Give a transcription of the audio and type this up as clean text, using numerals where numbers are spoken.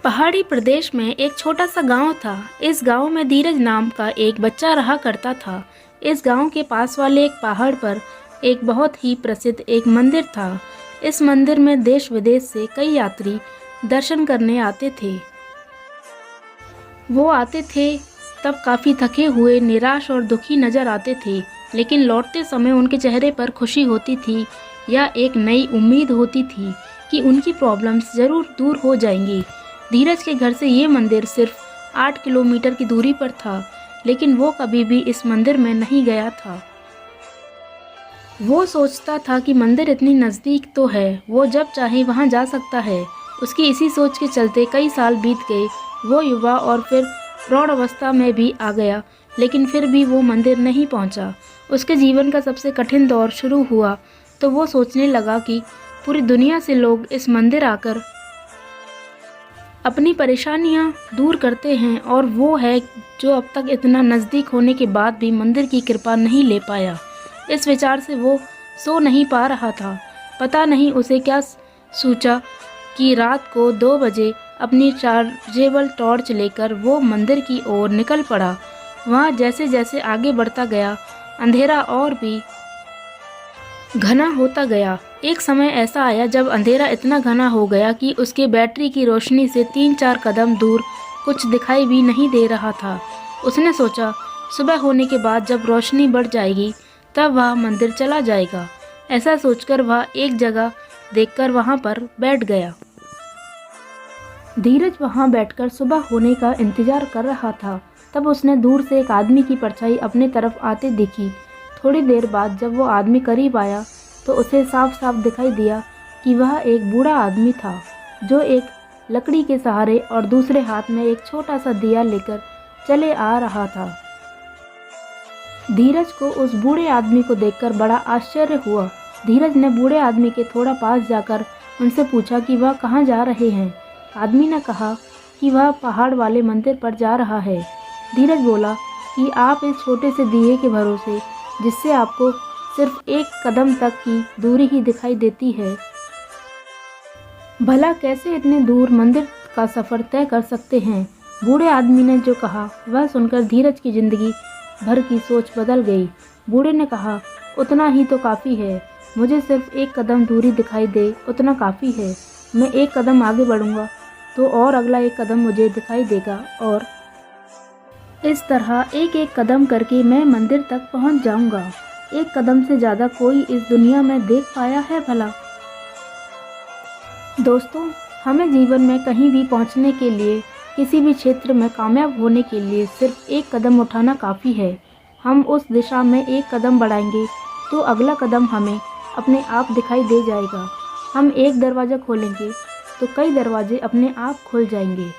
पहाड़ी प्रदेश में एक छोटा सा गांव था। इस गांव में धीरज नाम का एक बच्चा रहा करता था। इस गांव के पास वाले एक पहाड़ पर एक बहुत ही प्रसिद्ध एक मंदिर था। इस मंदिर में देश विदेश से कई यात्री दर्शन करने आते थे। वो आते थे तब काफ़ी थके हुए, निराश और दुखी नजर आते थे, लेकिन लौटते समय उनके चेहरे पर खुशी होती थी या एक नई उम्मीद होती थी कि उनकी प्रॉब्लम्स ज़रूर दूर हो जाएंगी। धीरज के घर से ये मंदिर सिर्फ 8 किलोमीटर की दूरी पर था, लेकिन वो कभी भी इस मंदिर में नहीं गया था। वो सोचता था कि मंदिर इतनी नज़दीक तो है, वो जब चाहे वहाँ जा सकता है। उसकी इसी सोच के चलते कई साल बीत गए। वो युवा और फिर प्रौढ़ अवस्था में भी आ गया, लेकिन फिर भी वो मंदिर नहीं पहुँचा। उसके जीवन का सबसे कठिन दौर शुरू हुआ तो वो सोचने लगा कि पूरी दुनिया से लोग इस मंदिर आकर अपनी परेशानियां दूर करते हैं, और वो है जो अब तक इतना नज़दीक होने के बाद भी मंदिर की कृपा नहीं ले पाया। इस विचार से वो सो नहीं पा रहा था। पता नहीं उसे क्या सूझा कि रात को 2 बजे अपनी चार्जेबल टॉर्च लेकर वो मंदिर की ओर निकल पड़ा। वहाँ जैसे जैसे आगे बढ़ता गया, अंधेरा और भी घना होता गया। एक समय ऐसा आया जब अंधेरा इतना घना हो गया कि उसके बैटरी की रोशनी से 3-4 कदम दूर कुछ दिखाई भी नहीं दे रहा था। उसने सोचा सुबह होने के बाद जब रोशनी बढ़ जाएगी तब वह मंदिर चला जाएगा। ऐसा सोचकर वह एक जगह देखकर वहां पर बैठ गया। धीरज वहां बैठकर सुबह होने का इंतजार कर रहा था। तब उसने दूर से एक आदमी की परछाई अपने तरफ आते देखी। थोड़ी देर बाद जब वो आदमी करीब आया तो उसे साफ साफ दिखाई दिया कि वह एक बूढ़ा आदमी था, जो एक लकड़ी के सहारे और दूसरे हाथ में एक छोटा सा दिया लेकर चले आ रहा था। धीरज को उस बूढ़े आदमी को देखकर बड़ा आश्चर्य हुआ। धीरज ने बूढ़े आदमी के थोड़ा पास जाकर उनसे पूछा कि वह कहाँ जा रहे हैं। आदमी ने कहा कि वह पहाड़ वाले मंदिर पर जा रहा है। धीरज बोला कि आप इस छोटे से दिए के भरोसे, जिससे आपको सिर्फ 1 कदम तक की दूरी ही दिखाई देती है, भला कैसे इतने दूर मंदिर का सफ़र तय कर सकते हैं। बूढ़े आदमी ने जो कहा वह सुनकर धीरज की ज़िंदगी भर की सोच बदल गई। बूढ़े ने कहा, उतना ही तो काफ़ी है, मुझे सिर्फ 1 कदम दूरी दिखाई दे उतना काफ़ी है। मैं 1 कदम आगे बढ़ूंगा तो और अगला 1 कदम मुझे दिखाई देगा, और इस तरह एक एक कदम करके मैं मंदिर तक पहुंच जाऊंगा। 1 कदम से ज़्यादा कोई इस दुनिया में देख पाया है भला। दोस्तों, हमें जीवन में कहीं भी पहुंचने के लिए, किसी भी क्षेत्र में कामयाब होने के लिए सिर्फ 1 कदम उठाना काफ़ी है। हम उस दिशा में 1 कदम बढ़ाएंगे तो अगला कदम हमें अपने आप दिखाई दे जाएगा। हम एक दरवाज़ा खोलेंगे तो कई दरवाजे अपने आप खुल जाएंगे।